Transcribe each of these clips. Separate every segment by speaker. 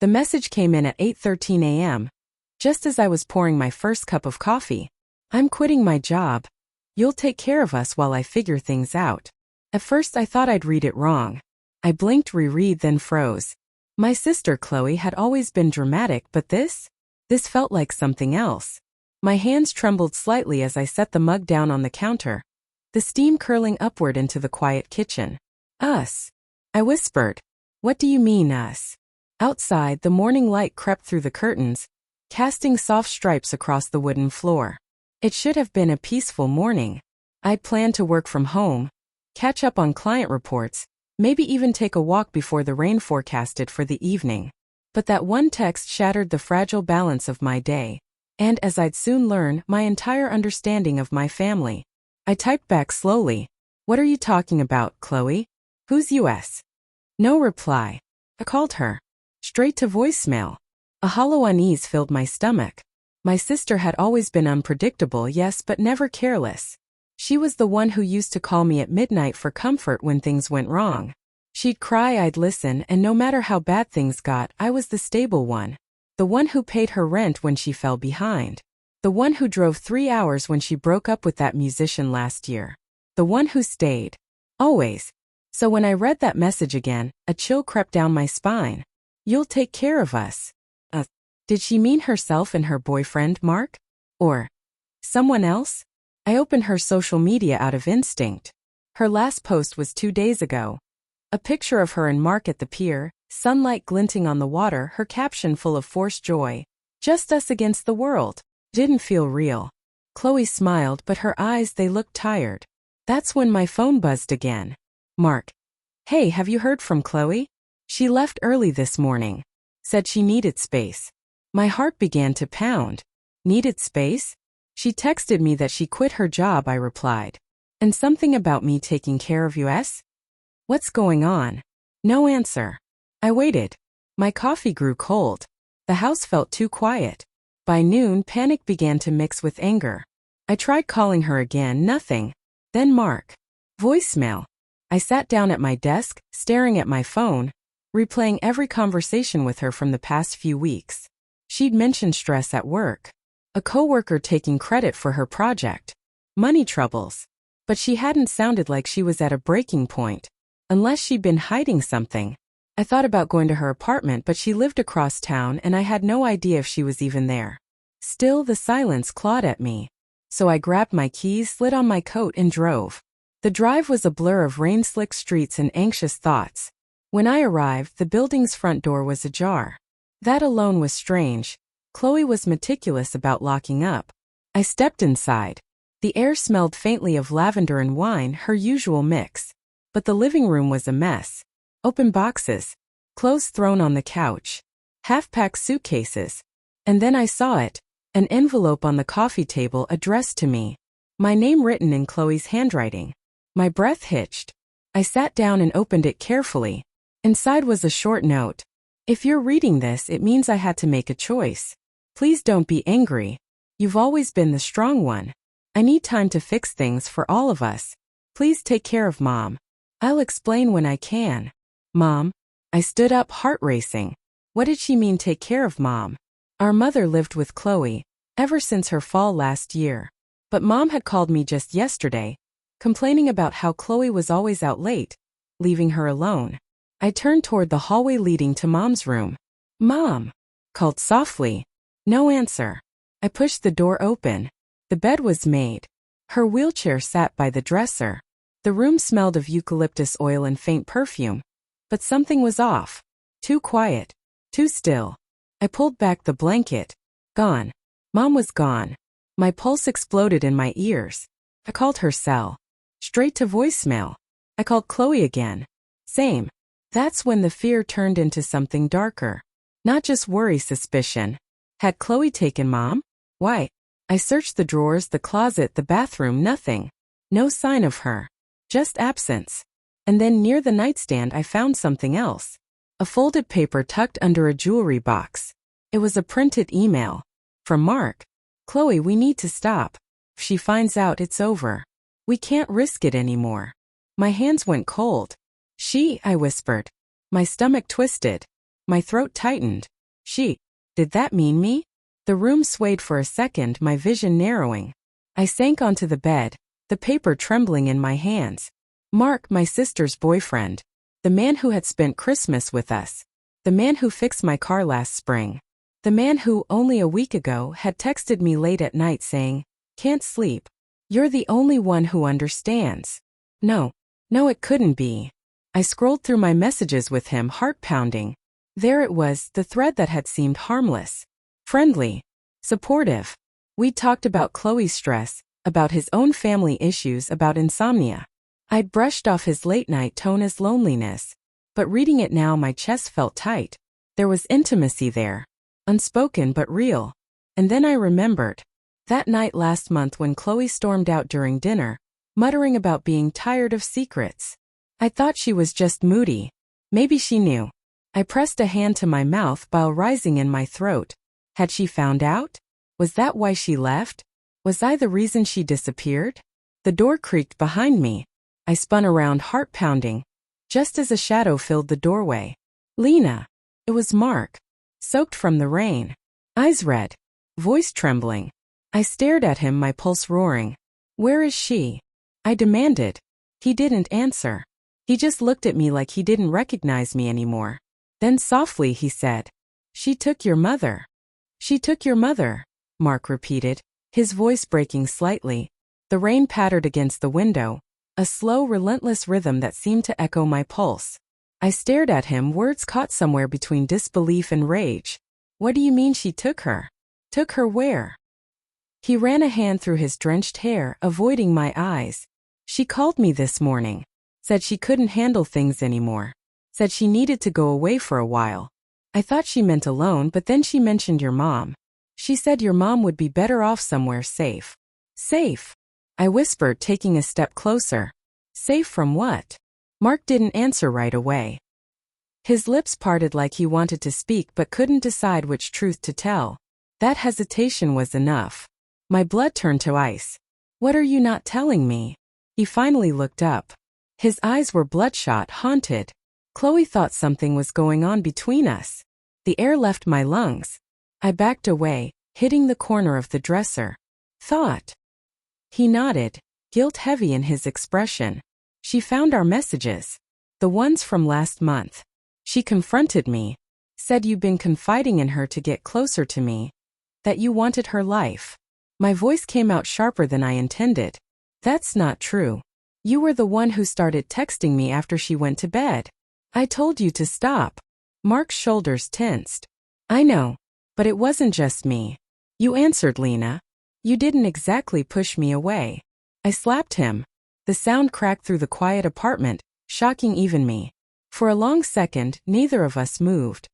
Speaker 1: The message came in at 8:13 a.m., just as I was pouring my first cup of coffee. I'm quitting my job. You'll take care of us while I figure things out. At first I thought I'd read it wrong. I blinked, reread, then froze. My sister Chloe had always been dramatic, but this felt like something else. My hands trembled slightly as I set the mug down on the counter, the steam curling upward into the quiet kitchen. Us? I whispered. What do you mean, us? Outside, the morning light crept through the curtains, casting soft stripes across the wooden floor. It should have been a peaceful morning. I'd planned to work from home, catch up on client reports, maybe even take a walk before the rain forecasted for the evening. But that one text shattered the fragile balance of my day, and as I'd soon learn, my entire understanding of my family. I typed back slowly. What are you talking about, Chloe? Who's US? No reply. I called her. Straight to voicemail. A hollow unease filled my stomach. My sister had always been unpredictable, yes, but never careless. She was the one who used to call me at midnight for comfort when things went wrong. She'd cry, I'd listen, and no matter how bad things got, I was the stable one. The one who paid her rent when she fell behind. The one who drove 3 hours when she broke up with that musician last year. The one who stayed. Always. So when I read that message again, a chill crept down my spine. You'll take care of us. Did she mean herself and her boyfriend, Mark? Or someone else? I opened her social media out of instinct. Her last post was 2 days ago. A picture of her and Mark at the pier, sunlight glinting on the water, her caption full of forced joy. Just us against the world. Didn't feel real. Chloe smiled, but her eyes, they looked tired. That's when my phone buzzed again. Mark. Hey, have you heard from Chloe? She left early this morning. Said she needed space. My heart began to pound. Needed space? She texted me that she quit her job, I replied. And something about me taking care of US? What's going on? No answer. I waited. My coffee grew cold. The house felt too quiet. By noon, panic began to mix with anger. I tried calling her again, nothing. Then Mark. Voicemail. I sat down at my desk, staring at my phone, replaying every conversation with her from the past few weeks. She'd mentioned stress at work. A coworker taking credit for her project. Money troubles. But she hadn't sounded like she was at a breaking point. Unless she'd been hiding something. I thought about going to her apartment, but she lived across town and I had no idea if she was even there. Still, the silence clawed at me. So I grabbed my keys, slid on my coat, and drove. The drive was a blur of rain-slicked streets and anxious thoughts. When I arrived, the building's front door was ajar. That alone was strange. Chloe was meticulous about locking up. I stepped inside. The air smelled faintly of lavender and wine, her usual mix. But the living room was a mess. Open boxes. Clothes thrown on the couch. Half-packed suitcases. And then I saw it. An envelope on the coffee table addressed to me. My name written in Chloe's handwriting. My breath hitched. I sat down and opened it carefully. Inside was a short note. If you're reading this, it means I had to make a choice. Please don't be angry. You've always been the strong one. I need time to fix things for all of us. Please take care of Mom. I'll explain when I can. Mom? I stood up, heart racing. What did she mean, take care of Mom? Our mother lived with Chloe ever since her fall last year. But Mom had called me just yesterday, complaining about how Chloe was always out late, leaving her alone. I turned toward the hallway leading to Mom's room. Mom! Called softly. No answer. I pushed the door open. The bed was made. Her wheelchair sat by the dresser. The room smelled of eucalyptus oil and faint perfume. But something was off. Too quiet. Too still. I pulled back the blanket. Gone. Mom was gone. My pulse exploded in my ears. I called her cell. Straight to voicemail. I called Chloe again. Same. That's when the fear turned into something darker. Not just worry, suspicion. Had Chloe taken Mom? Why? I searched the drawers, the closet, the bathroom, nothing. No sign of her. Just absence. And then near the nightstand I found something else. A folded paper tucked under a jewelry box. It was a printed email. From Mark. Chloe, we need to stop. If she finds out, it's over. We can't risk it anymore. My hands went cold. I whispered. My stomach twisted. My throat tightened. She. Did that mean me? The room swayed for a second, my vision narrowing. I sank onto the bed, the paper trembling in my hands. Mark, my sister's boyfriend. The man who had spent Christmas with us. The man who fixed my car last spring. The man who, only a week ago, had texted me late at night saying, "Can't sleep. You're the only one who understands." No, it couldn't be. I scrolled through my messages with him, heart pounding. There it was, the thread that had seemed harmless. Friendly. Supportive. We'd talked about Chloe's stress, about his own family issues, about insomnia. I'd brushed off his late-night tone as loneliness. But reading it now, my chest felt tight. There was intimacy there. Unspoken but real. And then I remembered. That night last month when Chloe stormed out during dinner, muttering about being tired of secrets. I thought she was just moody. Maybe she knew. I pressed a hand to my mouth, bile rising in my throat. Had she found out? Was that why she left? Was I the reason she disappeared? The door creaked behind me. I spun around, heart pounding, just as a shadow filled the doorway. Lena. It was Mark. Soaked from the rain. Eyes red. Voice trembling. I stared at him, my pulse roaring. Where is she? I demanded. He didn't answer. He just looked at me like he didn't recognize me anymore. Then softly he said, "She took your mother." "She took your mother," Mark repeated, his voice breaking slightly. The rain pattered against the window, a slow, relentless rhythm that seemed to echo my pulse. I stared at him, words caught somewhere between disbelief and rage. "What do you mean she took her? Took her where?" He ran a hand through his drenched hair, avoiding my eyes. "She called me this morning. Said she couldn't handle things anymore. Said she needed to go away for a while. I thought she meant alone, but then she mentioned your mom. She said your mom would be better off somewhere safe." "Safe?" I whispered, taking a step closer. "Safe from what?" Mark didn't answer right away. His lips parted like he wanted to speak but couldn't decide which truth to tell. That hesitation was enough. My blood turned to ice. "What are you not telling me?" He finally looked up. His eyes were bloodshot, haunted. Chloe thought something was going on between us. The air left my lungs. I backed away, hitting the corner of the dresser. "Thought?" He nodded, guilt heavy in his expression. "She found our messages. The ones from last month. She confronted me. Said you'd been confiding in her to get closer to me. That you wanted her life." My voice came out sharper than I intended. "That's not true. You were the one who started texting me after she went to bed. I told you to stop." Mark's shoulders tensed. "I know. But it wasn't just me. You answered, Lena. You didn't exactly push me away." I slapped him. The sound cracked through the quiet apartment, shocking even me. For a long second, neither of us moved.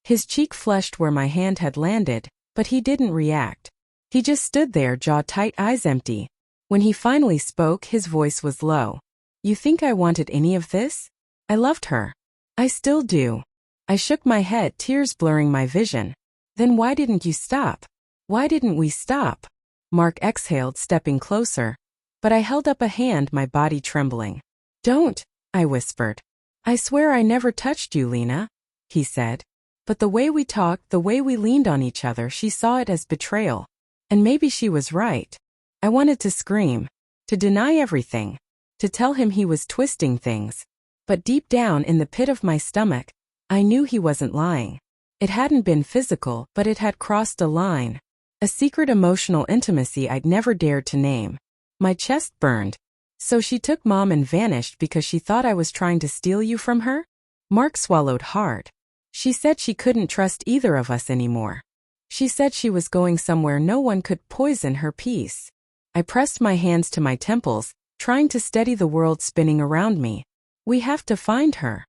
Speaker 1: His cheek flushed where my hand had landed, but he didn't react. He just stood there, jaw tight, eyes empty. When he finally spoke, his voice was low. "You think I wanted any of this? I loved her. I still do." I shook my head, tears blurring my vision. "Then why didn't you stop? Why didn't we stop?" Mark exhaled, stepping closer. But I held up a hand, my body trembling. "Don't," I whispered. "I swear I never touched you, Lena," he said. But the way we talked, the way we leaned on each other, she saw it as betrayal. And maybe she was right. I wanted to scream, to deny everything, to tell him he was twisting things. But deep down in the pit of my stomach, I knew he wasn't lying. It hadn't been physical, but it had crossed a line. A secret emotional intimacy I'd never dared to name. My chest burned. "So she took Mom and vanished because she thought I was trying to steal you from her?" Mark swallowed hard. "She said she couldn't trust either of us anymore. She said she was going somewhere no one could poison her peace." I pressed my hands to my temples, trying to steady the world spinning around me. "We have to find her."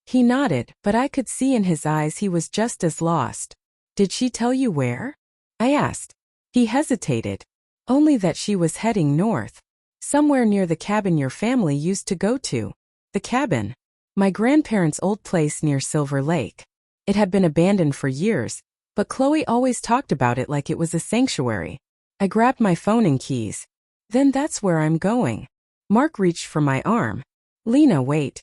Speaker 1: He nodded, but I could see in his eyes he was just as lost. "Did she tell you where?" I asked. He hesitated. "Only that she was heading north. Somewhere near the cabin your family used to go to." The cabin. My grandparents' old place near Silver Lake. It had been abandoned for years, but Chloe always talked about it like it was a sanctuary. I grabbed my phone and keys. "Then that's where I'm going." Mark reached for my arm. "Lena, wait.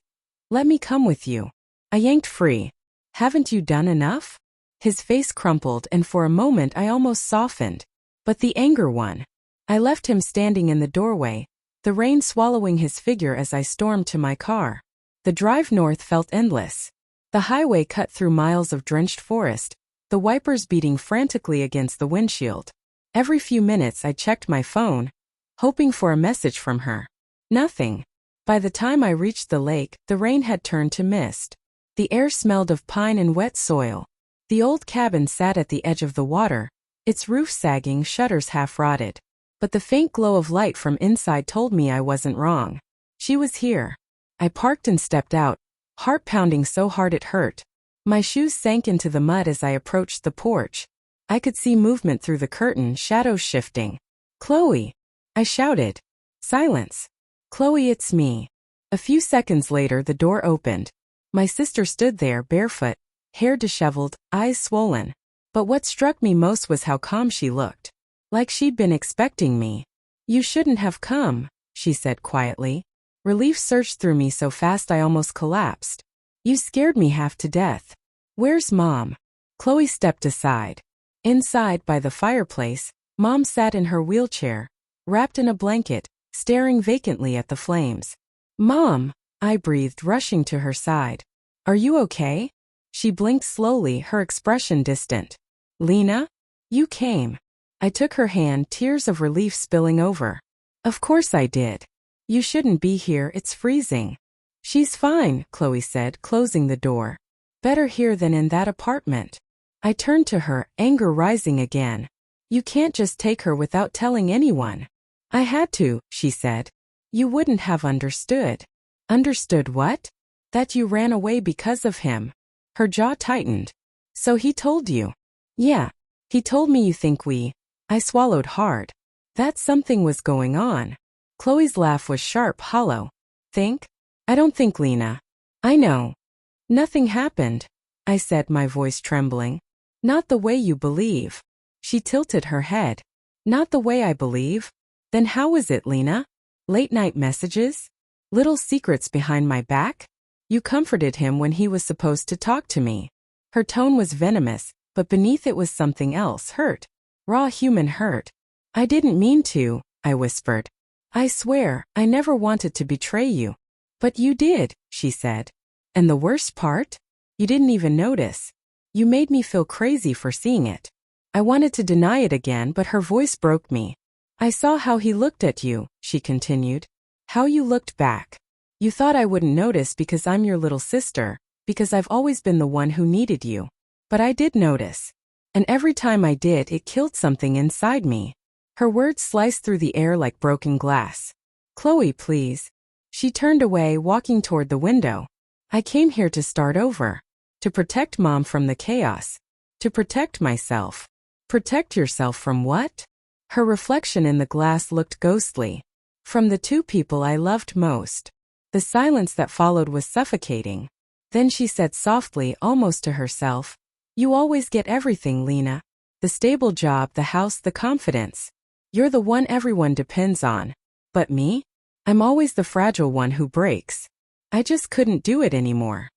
Speaker 1: Let me come with you." I yanked free. Haven't you done enough? His face crumpled and for a moment I almost softened. But the anger won. I left him standing in the doorway, the rain swallowing his figure as I stormed to my car. The drive north felt endless. The highway cut through miles of drenched forest, the wipers beating frantically against the windshield. Every few minutes I checked my phone, hoping for a message from her. Nothing. By the time I reached the lake, the rain had turned to mist. The air smelled of pine and wet soil. The old cabin sat at the edge of the water, its roof sagging, shutters half rotted. But the faint glow of light from inside told me I wasn't wrong. She was here. I parked and stepped out, heart pounding so hard it hurt. My shoes sank into the mud as I approached the porch. I could see movement through the curtain, shadows shifting. "Chloe!" I shouted. Silence. "Chloe, it's me." A few seconds later the door opened. My sister stood there, barefoot, hair disheveled, eyes swollen. But what struck me most was how calm she looked. Like she'd been expecting me. "You shouldn't have come," she said quietly. Relief surged through me so fast I almost collapsed. "You scared me half to death." "Where's Mom?" Chloe stepped aside. Inside, by the fireplace, Mom sat in her wheelchair, wrapped in a blanket, staring vacantly at the flames. "Mom," I breathed, rushing to her side. "Are you okay?" She blinked slowly, her expression distant. "Lena? You came." I took her hand, tears of relief spilling over. "Of course I did. You shouldn't be here, it's freezing." "She's fine," Chloe said, closing the door. "Better here than in that apartment." I turned to her, anger rising again. "You can't just take her without telling anyone." "I had to," she said. "You wouldn't have understood." "Understood what?" "That you ran away because of him." Her jaw tightened. "So he told you?" "Yeah. He told me you think we—" I swallowed hard. That something was going on. Chloe's laugh was sharp, hollow. "Think? I don't think, Lena. I know. Nothing happened," I said, my voice trembling. "Not the way you believe." She tilted her head. "Not the way I believe? Then how was it, Lena? Late night messages? Little secrets behind my back? You comforted him when he was supposed to talk to me." Her tone was venomous, but beneath it was something else, hurt. Raw human hurt. "I didn't mean to," I whispered. "I swear, I never wanted to betray you." "But you did," she said. "And the worst part? You didn't even notice. You made me feel crazy for seeing it." I wanted to deny it again, but her voice broke me. "I saw how he looked at you," she continued. "How you looked back. You thought I wouldn't notice because I'm your little sister, because I've always been the one who needed you. But I did notice. And every time I did, it killed something inside me." Her words sliced through the air like broken glass. "Chloe, please." She turned away, walking toward the window. "I came here to start over. To protect Mom from the chaos. To protect myself." "Protect yourself from what?" Her reflection in the glass looked ghostly. "From the two people I loved most." The silence that followed was suffocating. Then she said softly, almost to herself, "You always get everything, Lena. The stable job, the house, the confidence. You're the one everyone depends on. But me? I'm always the fragile one who breaks. I just couldn't do it anymore."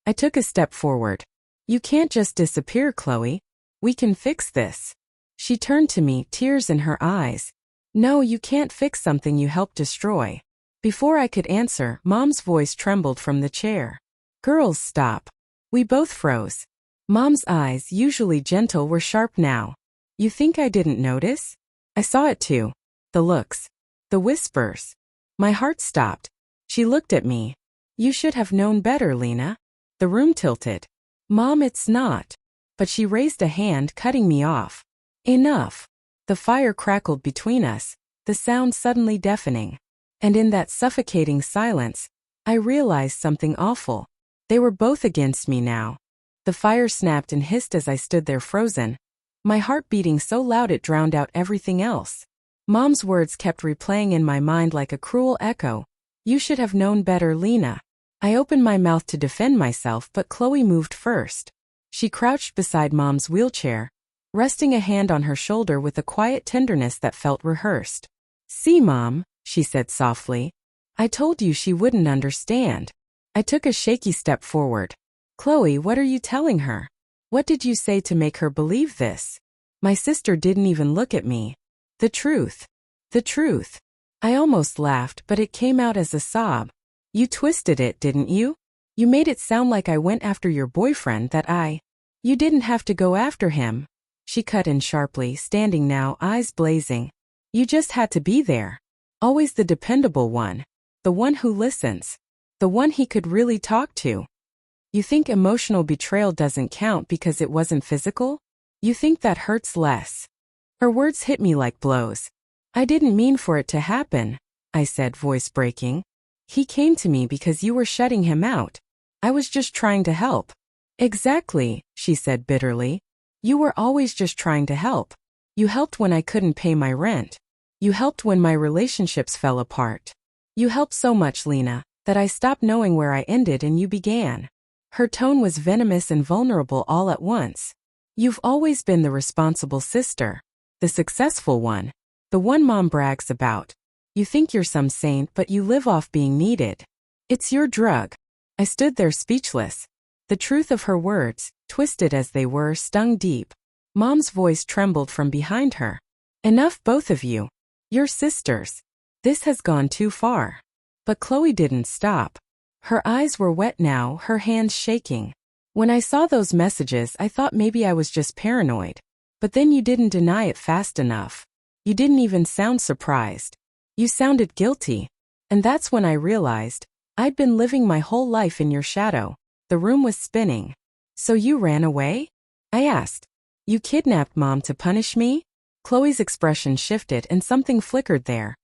Speaker 1: I took a step forward. "You can't just disappear, Chloe. We can fix this." She turned to me, tears in her eyes. "No, you can't fix something you helped destroy." Before I could answer, Mom's voice trembled from the chair. "Girls, stop." We both froze. Mom's eyes, usually gentle, were sharp now. "You think I didn't notice?" I saw it too. The looks. The whispers. My heart stopped. She looked at me. "You should have known better, Lena." The room tilted. "Mom, it's not." But she raised a hand, cutting me off. "Enough." The fire crackled between us, the sound suddenly deafening. And in that suffocating silence, I realized something awful. They were both against me now. The fire snapped and hissed as I stood there frozen, my heart beating so loud it drowned out everything else. Mom's words kept replaying in my mind like a cruel echo. "You should have known better, Lena." I opened my mouth to defend myself, but Chloe moved first. She crouched beside Mom's wheelchair, resting a hand on her shoulder with a quiet tenderness that felt rehearsed. "See, Mom," she said softly. "I told you she wouldn't understand." I took a shaky step forward. Chloe, what are you telling her? What did you say to make her believe this? My sister didn't even look at me. The truth. The truth. I almost laughed, but it came out as a sob. You twisted it, didn't you? You made it sound like I went after your boyfriend, You didn't have to go after him. She cut in sharply, standing now, eyes blazing. You just had to be there. Always the dependable one. The one who listens. The one he could really talk to. You think emotional betrayal doesn't count because it wasn't physical? You think that hurts less. Her words hit me like blows. I didn't mean for it to happen, I said, voice breaking. He came to me because you were shutting him out. I was just trying to help. Exactly, she said bitterly. You were always just trying to help. You helped when I couldn't pay my rent. You helped when my relationships fell apart. You helped so much, Lena, that I stopped knowing where I ended and you began. Her tone was venomous and vulnerable all at once. You've always been the responsible sister. The successful one. The one Mom brags about. You think you're some saint, but you live off being needed. It's your drug. I stood there speechless. The truth of her words, twisted as they were, stung deep. Mom's voice trembled from behind her. Enough, both of you. You're sisters. This has gone too far. But Chloe didn't stop. Her eyes were wet now, her hands shaking. When I saw those messages, I thought maybe I was just paranoid. But then you didn't deny it fast enough. You didn't even sound surprised. You sounded guilty. And that's when I realized I'd been living my whole life in your shadow. The room was spinning. So you ran away? I asked. You kidnapped Mom to punish me? Chloe's expression shifted and something flickered there.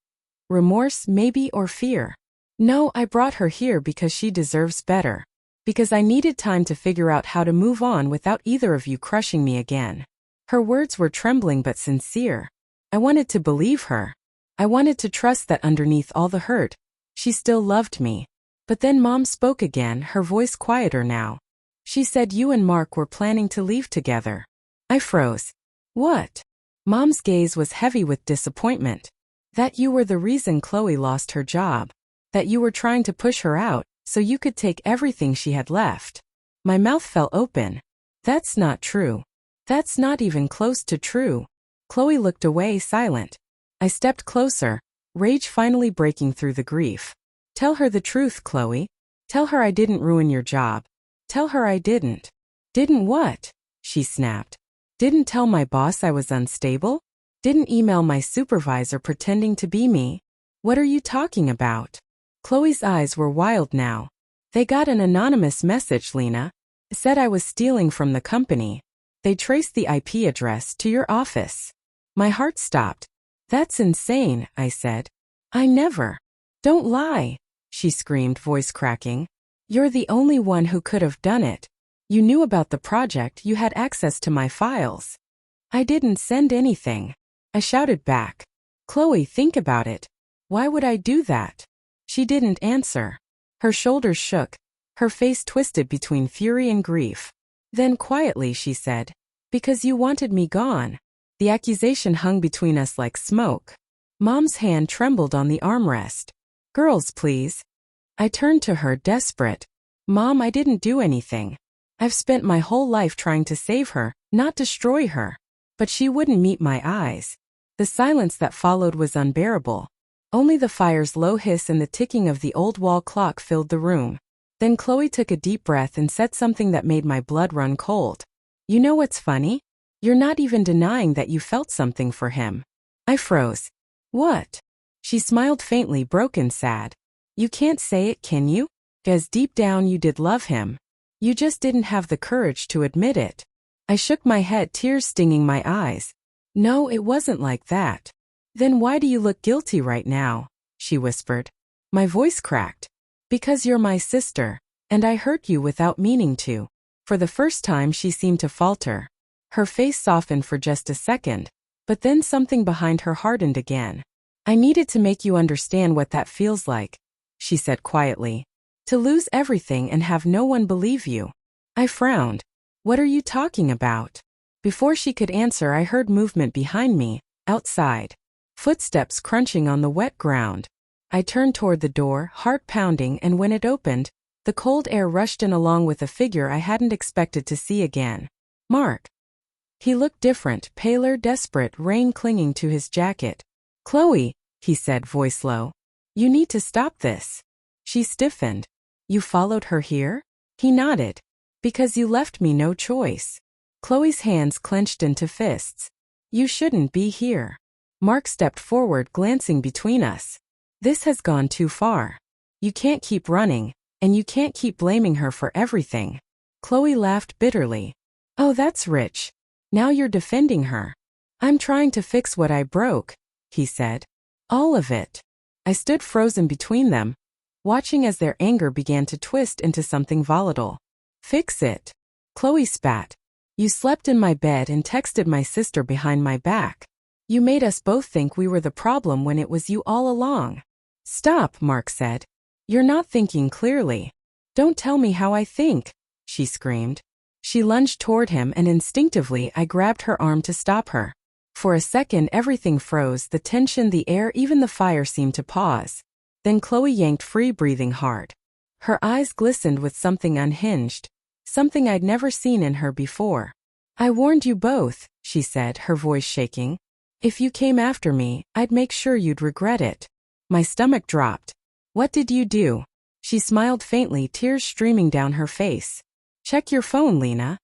Speaker 1: Remorse, maybe, or fear. No, I brought her here because she deserves better. Because I needed time to figure out how to move on without either of you crushing me again. Her words were trembling but sincere. I wanted to believe her. I wanted to trust that underneath all the hurt, she still loved me. But then Mom spoke again, her voice quieter now. She said you and Mark were planning to leave together. I froze. What? Mom's gaze was heavy with disappointment. That you were the reason Chloe lost her job. That you were trying to push her out so you could take everything she had left. My mouth fell open. That's not true. That's not even close to true. Chloe looked away, silent. I stepped closer, rage finally breaking through the grief. Tell her the truth, Chloe. Tell her I didn't ruin your job. Tell her I didn't. Didn't what? She snapped. Didn't tell my boss I was unstable? Didn't email my supervisor pretending to be me? What are you talking about? Chloe's eyes were wild now. They got an anonymous message, Lena. Said I was stealing from the company. They traced the IP address to your office. My heart stopped. That's insane, I said. I never. Don't lie, she screamed, voice cracking. You're the only one who could have done it. You knew about the project, you had access to my files. I didn't send anything. I shouted back. Chloe, think about it. Why would I do that? She didn't answer. Her shoulders shook. Her face twisted between fury and grief. Then quietly she said, because you wanted me gone. The accusation hung between us like smoke. Mom's hand trembled on the armrest. Girls, please. I turned to her, desperate. Mom, I didn't do anything. I've spent my whole life trying to save her, not destroy her. But she wouldn't meet my eyes. The silence that followed was unbearable. Only the fire's low hiss and the ticking of the old wall clock filled the room. Then Chloe took a deep breath and said something that made my blood run cold. You know what's funny? You're not even denying that you felt something for him. I froze. What? She smiled faintly, broken, sad. You can't say it, can you? Because deep down you did love him. You just didn't have the courage to admit it. I shook my head, tears stinging my eyes. No, it wasn't like that. Then why do you look guilty right now? She whispered. My voice cracked. Because you're my sister, and I hurt you without meaning to. For the first time she seemed to falter. Her face softened for just a second, but then something behind her hardened again. I needed to make you understand what that feels like, she said quietly. To lose everything and have no one believe you. I frowned. What are you talking about? Before she could answer, I heard movement behind me, outside. Footsteps crunching on the wet ground. I turned toward the door, heart pounding, and when it opened, The cold air rushed in along with a figure I hadn't expected to see again. Mark. He looked different, paler, desperate, rain clinging to his jacket. Chloe, he said, voice low. You need to stop this. She stiffened. You followed her here? He nodded. Because you left me no choice. Chloe's hands clenched into fists. You shouldn't be here. Mark stepped forward, glancing between us. This has gone too far. You can't keep running, and you can't keep blaming her for everything. Chloe laughed bitterly. Oh, that's rich. Now you're defending her. I'm trying to fix what I broke, he said. All of it. I stood frozen between them, watching as their anger began to twist into something volatile. Fix it. Chloe spat. You slept in my bed and texted my sister behind my back. You made us both think we were the problem when it was you all along. Stop, Mark said. You're not thinking clearly. Don't tell me how I think, she screamed. She lunged toward him and instinctively I grabbed her arm to stop her. For a second everything froze, the tension, the air, even the fire seemed to pause. Then Chloe yanked free, breathing hard. Her eyes glistened with something unhinged, something I'd never seen in her before. I warned you both, she said, her voice shaking. If you came after me, I'd make sure you'd regret it. My stomach dropped. What did you do? She smiled faintly, tears streaming down her face. Check your phone, Lena.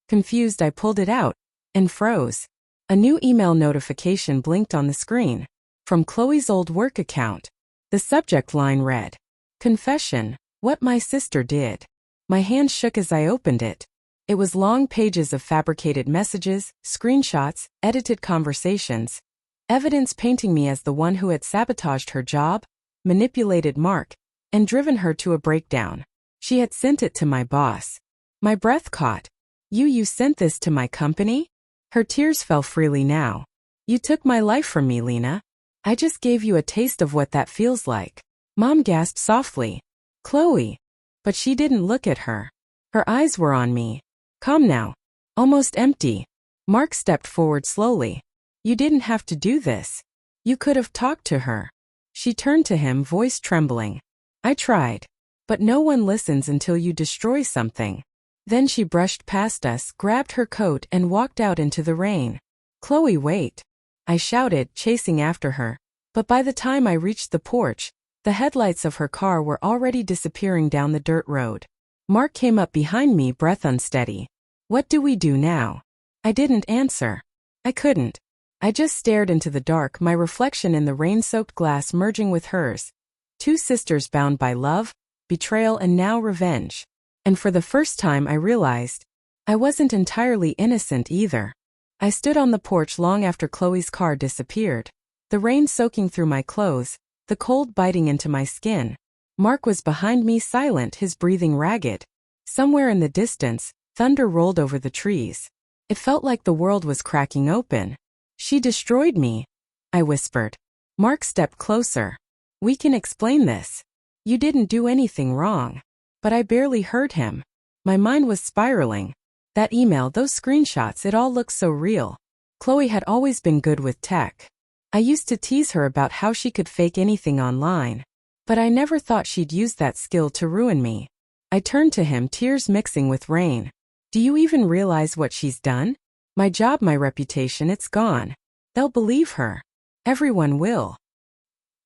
Speaker 1: Confused, I pulled it out and froze. A new email notification blinked on the screen. From Chloe's old work account. The subject line read, Confession, what my sister did. My hand shook as I opened it. It was long pages of fabricated messages, screenshots, edited conversations. Evidence painting me as the one who had sabotaged her job, manipulated Mark, and driven her to a breakdown. She had sent it to my boss. My breath caught. You sent this to my company? Her tears fell freely now. You took my life from me, Lena. I just gave you a taste of what that feels like. Mom gasped softly. Chloe. But she didn't look at her. Her eyes were on me. Calm now. Almost empty. Mark stepped forward slowly. You didn't have to do this. You could have talked to her. She turned to him, voice trembling. I tried. But no one listens until you destroy something. Then she brushed past us, grabbed her coat and walked out into the rain. Chloe, wait. I shouted, chasing after her. But by the time I reached the porch, the headlights of her car were already disappearing down the dirt road. Mark came up behind me, breath unsteady. What do we do now? I didn't answer. I couldn't. I just stared into the dark, my reflection in the rain-soaked glass merging with hers. Two sisters bound by love, betrayal, and now revenge. And for the first time I realized I wasn't entirely innocent either. I stood on the porch long after Chloe's car disappeared. The rain soaking through my clothes, the cold biting into my skin. Mark was behind me, silent, his breathing ragged. Somewhere in the distance, thunder rolled over the trees. It felt like the world was cracking open. She destroyed me, I whispered. Mark stepped closer. We can explain this. You didn't do anything wrong. But I barely heard him. My mind was spiraling. That email, those screenshots, it all looked so real. Chloe had always been good with tech. I used to tease her about how she could fake anything online. But I never thought she'd use that skill to ruin me. I turned to him, tears mixing with rain. Do you even realize what she's done? My job, my reputation, it's gone. They'll believe her. Everyone will.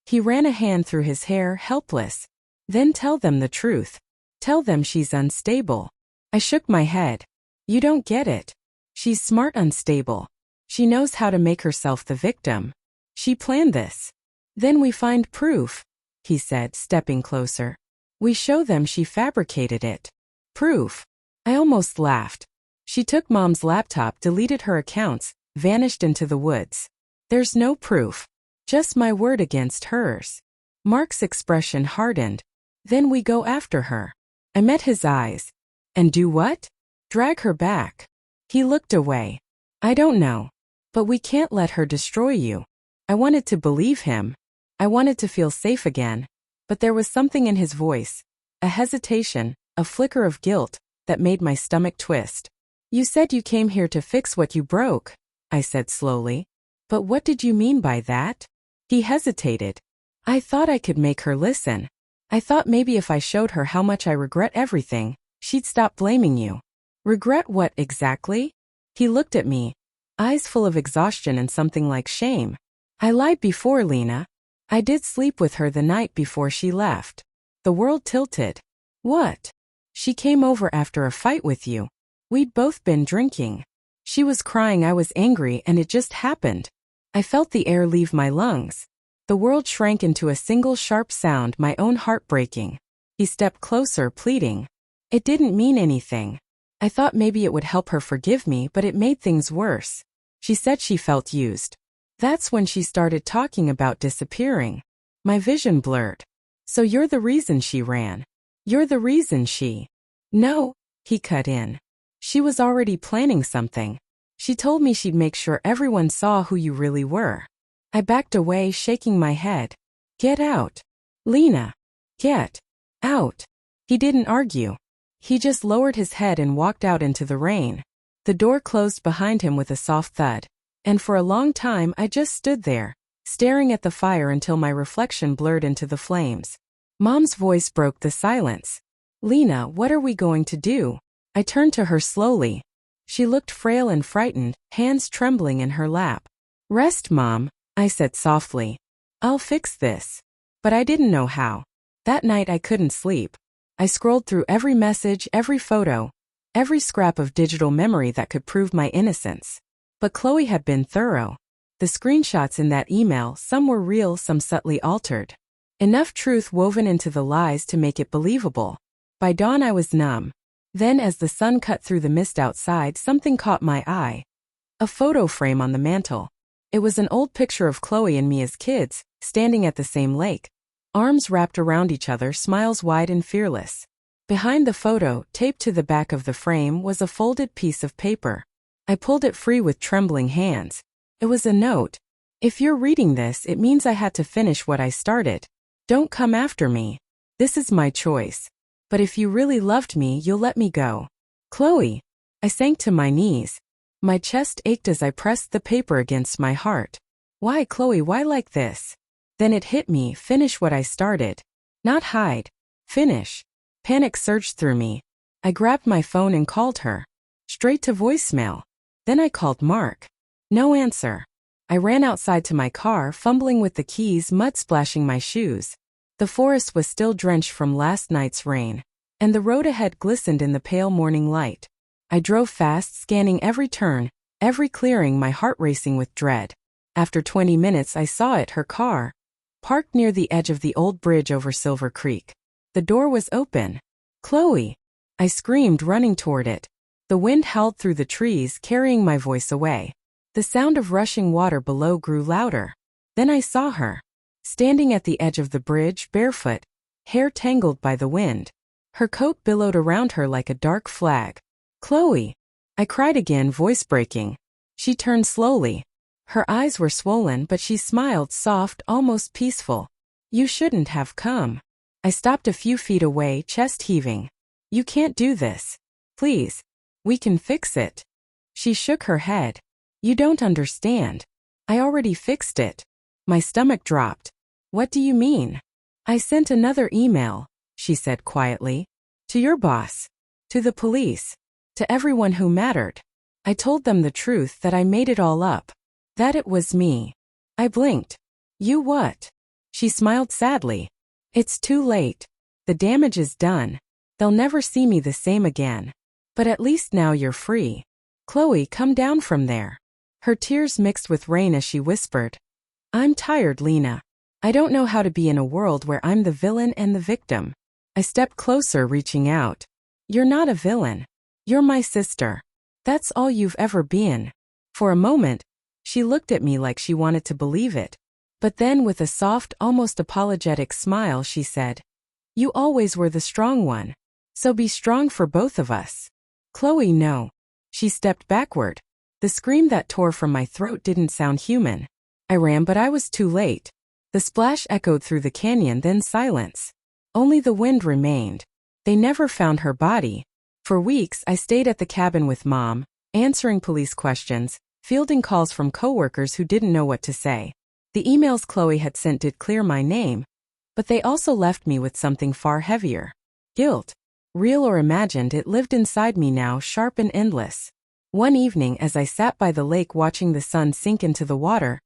Speaker 1: He ran a hand through his hair, helpless. Then tell them the truth. Tell them she's unstable. I shook my head. You don't get it. She's smart, unstable. She knows how to make herself the victim. She planned this. Then we find proof, he said, stepping closer. We show them she fabricated it. Proof. I almost laughed. She took Mom's laptop, deleted her accounts, vanished into the woods. There's no proof. Just my word against hers. Mark's expression hardened. Then we go after her. I met his eyes. And do what? Drag her back. He looked away. I don't know. But we can't let her destroy you. I wanted to believe him. I wanted to feel safe again. But there was something in his voice. A hesitation, a flicker of guilt, that made my stomach twist. You said you came here to fix what you broke, I said slowly. But what did you mean by that? He hesitated. I thought I could make her listen. I thought maybe if I showed her how much I regret everything, she'd stop blaming you. Regret what exactly? He looked at me, eyes full of exhaustion and something like shame. I lied before, Lena. I did sleep with her the night before she left. The world tilted. What? She came over after a fight with you. We'd both been drinking. She was crying, I was angry, and it just happened. I felt the air leave my lungs. The world shrank into a single sharp sound, my own heart breaking. He stepped closer, pleading. It didn't mean anything. I thought maybe it would help her forgive me, but it made things worse. She said she felt used. That's when she started talking about disappearing. My vision blurred. So you're the reason she ran. You're the reason she... No, he cut in. She was already planning something. She told me she'd make sure everyone saw who you really were. I backed away, shaking my head. Get out. Lena. Get out. He didn't argue. He just lowered his head and walked out into the rain. The door closed behind him with a soft thud. And for a long time I just stood there, staring at the fire until my reflection blurred into the flames. Mom's voice broke the silence. Lena, what are we going to do? I turned to her slowly. She looked frail and frightened, hands trembling in her lap. Rest, Mom, I said softly. I'll fix this. But I didn't know how. That night I couldn't sleep. I scrolled through every message, every photo, every scrap of digital memory that could prove my innocence. But Chloe had been thorough. The screenshots in that email, some were real, some subtly altered. Enough truth woven into the lies to make it believable. By dawn I was numb. Then as the sun cut through the mist outside, something caught my eye. A photo frame on the mantel. It was an old picture of Chloe and me as kids, standing at the same lake. Arms wrapped around each other, smiles wide and fearless. Behind the photo, taped to the back of the frame, was a folded piece of paper. I pulled it free with trembling hands. It was a note. If you're reading this, it means I had to finish what I started. Don't come after me. This is my choice. But if you really loved me, you'll let me go. Chloe. I sank to my knees. My chest ached as I pressed the paper against my heart. Why, Chloe, why like this? Then it hit me, finish what I started. Not hide. Finish. Panic surged through me. I grabbed my phone and called her. Straight to voicemail. Then I called Mark. No answer. I ran outside to my car, fumbling with the keys, mud splashing my shoes. The forest was still drenched from last night's rain, and the road ahead glistened in the pale morning light. I drove fast, scanning every turn, every clearing, my heart racing with dread. After 20 minutes I saw it, her car, parked near the edge of the old bridge over Silver Creek. The door was open. Chloe! I screamed, running toward it. The wind howled through the trees, carrying my voice away. The sound of rushing water below grew louder. Then I saw her, standing at the edge of the bridge, barefoot, hair tangled by the wind. Her coat billowed around her like a dark flag. Chloe! I cried again, voice breaking. She turned slowly. Her eyes were swollen, but she smiled, soft, almost peaceful. You shouldn't have come. I stopped a few feet away, chest heaving. You can't do this. Please. We can fix it. She shook her head. You don't understand. I already fixed it. My stomach dropped. What do you mean? I sent another email, she said quietly. To your boss. To the police. To everyone who mattered. I told them the truth, that I made it all up. That it was me. I blinked. You what? She smiled sadly. It's too late. The damage is done. They'll never see me the same again. But at least now you're free. Chloe, come down from there. Her tears mixed with rain as she whispered. I'm tired, Lena. I don't know how to be in a world where I'm the villain and the victim. I stepped closer, reaching out. You're not a villain. You're my sister. That's all you've ever been. For a moment, she looked at me like she wanted to believe it. But then with a soft, almost apologetic smile, she said, You always were the strong one. So be strong for both of us. Chloe, no. She stepped backward. The scream that tore from my throat didn't sound human. I ran, but I was too late. The splash echoed through the canyon, then silence. Only the wind remained. They never found her body. For weeks, I stayed at the cabin with Mom, answering police questions, fielding calls from coworkers who didn't know what to say. The emails Chloe had sent did clear my name, But they also left me with something far heavier. Guilt. Real or imagined, it lived inside me now, sharp and endless. One evening, as I sat by the lake watching the sun sink into the water,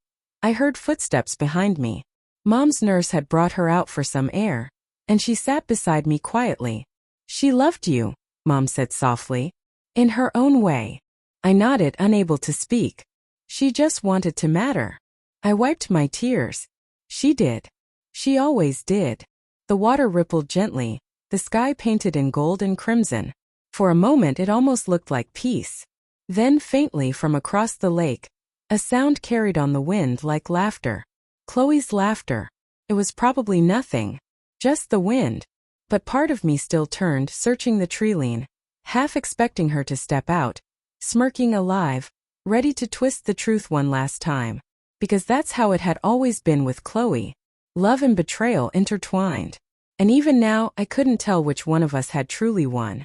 Speaker 1: I heard footsteps behind me. Mom's nurse had brought her out for some air, and she sat beside me quietly. She loved you, Mom said softly. In her own way. I nodded, unable to speak. She just wanted to matter. I wiped my tears. She did. She always did. The water rippled gently, the sky painted in gold and crimson. For a moment it almost looked like peace. Then faintly from across the lake, a sound carried on the wind like laughter. Chloe's laughter. It was probably nothing. Just the wind. But part of me still turned, searching the treeline, half expecting her to step out, smirking alive, ready to twist the truth one last time. Because that's how it had always been with Chloe. Love and betrayal intertwined. And even now, I couldn't tell which one of us had truly won.